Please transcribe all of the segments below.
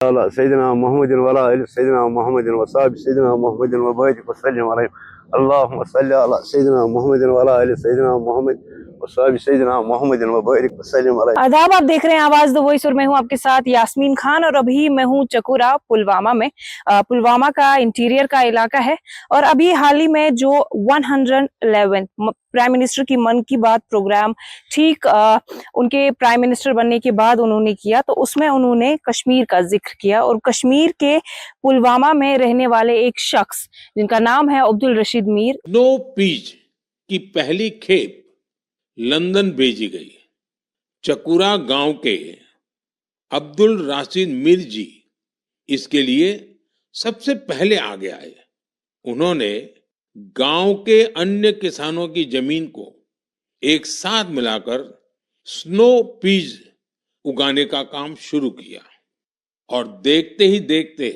सैयदना मोहम्मद वाला सैयदना मोहम्मद वसाब सैयदना मोहम्मद वबारिक वसल्लम अलैहि अल्लाहुम्मा सल्लि अला सैयदना मोहम्मद वाला सैयदना मोहम्मद वसाब सैयदना मोहम्मद वबारिक वसल्लम अलैहि। आदाब, आप देख रहे हैं आवाज द वॉइस और मैं हूं आपके साथ यास्मीन खान। और अभी मैं हूं चकुरा पुलवामा में। पुलवामा का इंटीरियर का इलाका है और अभी हाल ही में जो 111 प्राइम मिनिस्टर की मन की बात प्रोग्राम ठीक उनके प्राइम मिनिस्टर बनने के बाद उन्होंने किया, तो उसमें उन्होंने कश्मीर का जिक्र किया और कश्मीर के पुलवामा में रहने वाले एक शख्स जिनका नाम है अब्दुल रशीद मीर। स्नो पीज की पहली खेप लंदन भेजी गई। चकुरा गांव के अब्दुल राशिद मीर जी इसके लिए सबसे पहले आगे आए। उन्होंने गांव के अन्य किसानों की जमीन को एक साथ मिलाकर स्नो पीज उगाने का काम शुरू किया और देखते ही देखते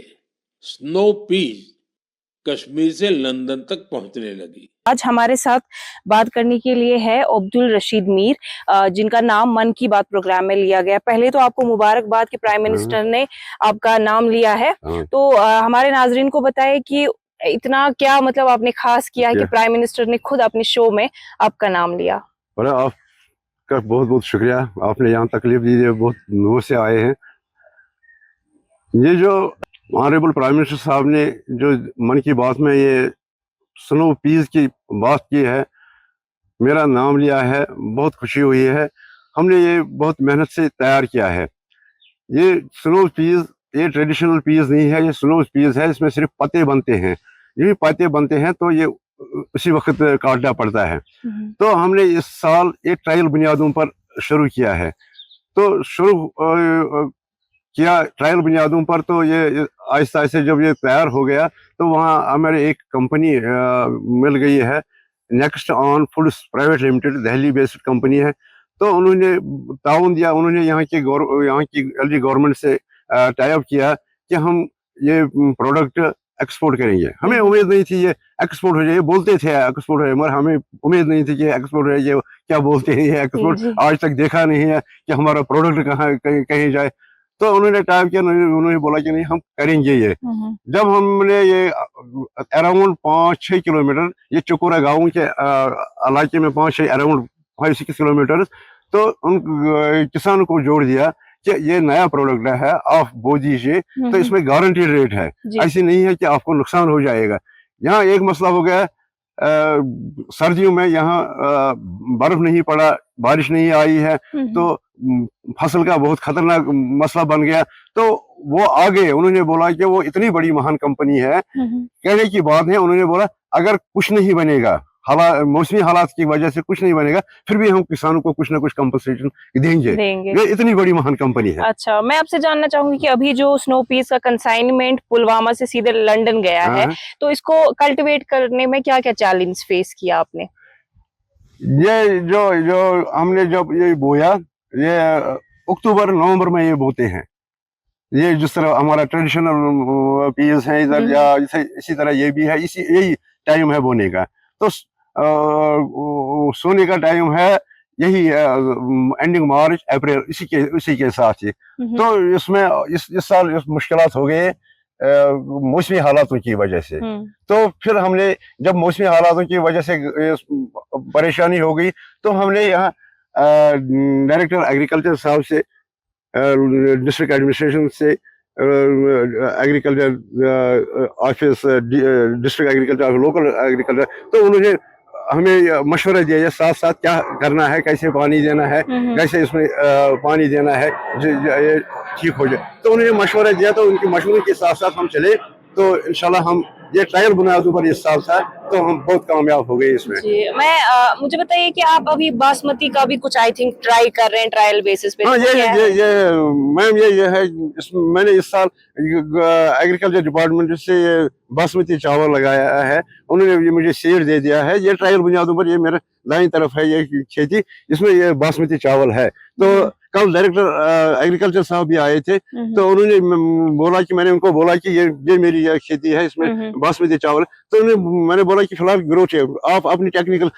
स्नो पीज कश्मीर से लंदन तक पहुंचने लगी। आज हमारे साथ बात करने के लिए है अब्दुल रशीद मीर, जिनका नाम मन की बात प्रोग्राम में लिया गया। पहले तो आपको मुबारकबाद कि प्राइम मिनिस्टर ने आपका नाम लिया है। तो हमारे नाजरीन को बताए कि इतना क्या मतलब आपने खास किया है कि प्राइम मिनिस्टर ने खुद अपने शो में आपका नाम लिया। आपका बहुत बहुत शुक्रिया, आपने यहाँ तकलीफ दी है, बहुत दूर से आए हैं। ये जो ऑनरेबल प्राइम मिनिस्टर साहब ने जो मन की बात में ये स्नो पीस की बात की है, मेरा नाम लिया है, बहुत खुशी हुई है। हमने ये बहुत मेहनत से तैयार किया है। ये स्नो पीस ये ट्रेडिशनल पीस नहीं है, ये स्नो पीस है। इसमें सिर्फ पत्ते बनते हैं। ये पत्ते बनते हैं तो ये उसी वक्त काटना पड़ता है। तो हमने इस साल एक ट्रायल बुनियादों पर शुरू किया है। तो शुरू किया ट्रायल बुनियादों पर, तो ये आहिस्ता आहिस्ता जब ये तैयार हो गया तो वहाँ हमारे एक कंपनी मिल गई है, next on foods private limited, Delhi based company है। तो उन्होंने ताउन दिया, उन्होंने यहाँ की एलजी गवर्नमेंट से टाई अप किया कि हम ये प्रोडक्ट एक्सपोर्ट करेंगे। हमें उम्मीद नहीं थी ये एक्सपोर्ट हो जाए, बोलते थे एक्सपोर्ट हो, मगर हमें उम्मीद नहीं थी कि एक्सपोर्ट हो जाए। क्या बोलते हैं ये एक्सपोर्ट, आज तक देखा नहीं है कि हमारा प्रोडक्ट कहाँ कहीं जाए। तो उन्होंने टाइप किया, उन्होंने बोला कि नहीं हम करेंगे ये। जब हमने ये अराउंड 5-6 किलोमीटर ये चकुरा गाँव के इलाके में 5-6 अराउंड 5-6 किलोमीटर तो उन किसानों को जोड़ दिया कि ये नया प्रोडक्ट है, आप बो दीजिए, तो इसमें गारंटी रेट है। ऐसी नहीं है कि आपको नुकसान हो जाएगा। यहाँ एक मसला हो गया, सर्दियों में यहाँ बर्फ नहीं पड़ा, बारिश नहीं आई है, तो फसल का बहुत खतरनाक मसला बन गया। तो वो आगे उन्होंने बोला कि वो इतनी बड़ी महान कंपनी है, कहने की बात है, उन्होंने बोला अगर कुछ नहीं बनेगा, मौसमी हालात की वजह से कुछ नहीं बनेगा, फिर भी हम किसानों को कुछ ना कुछ कंपनसेशन देंगे। ये इतनी बड़ी महान कंपनी है। अच्छा, मैं आपसे जानना चाहूंगी कि अभी जो स्नो पीस का कंसाइनमेंट पुलवामा से सीधे लंदन गया है, तो इसको कल्टीवेट करने में क्या क्या चैलेंज फेस किया आपने? ये जो हमने जब ये बोया, ये अक्टूबर नवंबर में ये बोते हैं। ये जिस तरह हमारा ट्रेडिशनल पीस है इधर, या इसी तरह ये भी है, यही टाइम है बोने का। तो सोने का टाइम है यही एंडिंग मार्च अप्रैल, इसी के साथ ही। तो इसमें इस साल मुश्किलात हो गए मौसमी हालातों की वजह से। तो फिर हमने जब मौसमी हालातों की वजह से परेशानी हो गई, तो हमने यहाँ डायरेक्टर एग्रीकल्चर साहब से, डिस्ट्रिक्ट एडमिनिस्ट्रेशन से, agriculture office, district agriculture, local agriculture, तो उन्होंने हमें मशवरा दिया साथ साथ क्या करना है, कैसे पानी देना है, कैसे इसमें पानी देना है ये ठीक हो जाए। तो उन्होंने मशवरा दिया, तो उनके मशवरे के साथ साथ हम चले। तो इंशाल्लाह हम ये ट्रायल बुनियादों पर इस साल था, तो हम बहुत कामयाब हो गए इसमें। मुझे बताइए कि आप अभी बासमती का भी कुछ आई थिंक ट्राई कर रहे हैं ट्रायल बेसिस पे। हाँ, ये मैम ये है, मैंने इस साल एग्रीकल्चर डिपार्टमेंट से ये बासमती चावल लगाया है। उन्होंने ये मुझे शेयर दे दिया है। ये ट्रायल बुनियादों पर, ये मेरे दाईं तरफ है ये खेती, इसमें ये बासमती चावल है। तो कल डायरेक्टर एग्रीकल्चर साहब भी आए थे, तो उन्होंने बोला कि, मैंने उनको बोला कि ये मेरी खेती है, इसमें बासमती चावल। तो मैंने बोला कि फिलहाल ग्रोथ है, आप अपनी टेक्निकल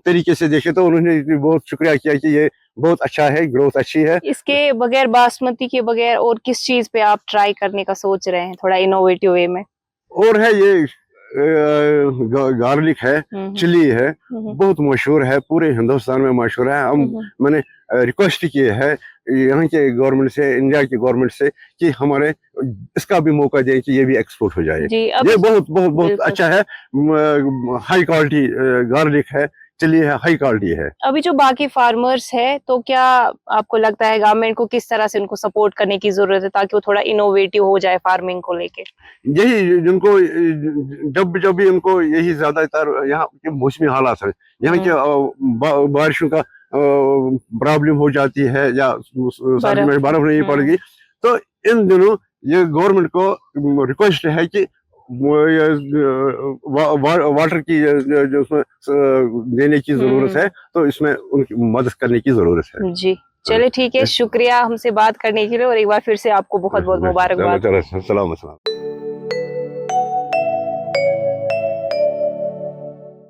तरीके से देखें। तो उन्होंने बहुत शुक्रिया किया कि ये बहुत अच्छा है, ग्रोथ अच्छी है। इसके बगैर, बासमती के बगैर और किस चीज पे आप ट्राई करने का सोच रहे हैं, थोड़ा इनोवेटिव वे में? और है ये गार्लिक है, चिली है, बहुत मशहूर है, पूरे हिंदुस्तान में मशहूर है। मैंने रिक्वेस्ट की है यहाँ के गवर्नमेंट से, इंडिया की गवर्नमेंट से, कि हमारे इसका भी मौका दें कि ये भी एक्सपोर्ट हो जाए। जी, ये बहुत बहुत बहुत अच्छा है, हाई क्वालिटी गार्लिक है, चिली है, हाई क्वालिटी है। अभी जो बाकी फार्मर्स है, तो क्या आपको लगता है गवर्नमेंट को किस तरह से उनको सपोर्ट करने की जरूरत है ताकि वो थोड़ा इनोवेटिव हो जाए फार्मिंग को लेके? यही जिनको जब भी उनको यही ज्यादातर यहाँ के मौसमी हालात है, यहाँ के बारिशों का प्रॉब्लम हो जाती है, या सर्दी में बर्फ नहीं पड़ेगी, तो इन दिनों ये गवर्नमेंट को रिक्वेस्ट है कि वाटर की जो उसमें देने की जरूरत है, तो इसमें उनकी मदद करने की जरूरत है। जी, चलिए ठीक है, शुक्रिया हमसे बात करने के लिए, और एक बार फिर से आपको बहुत बहुत मुबारकबाद। चलो, सलाम।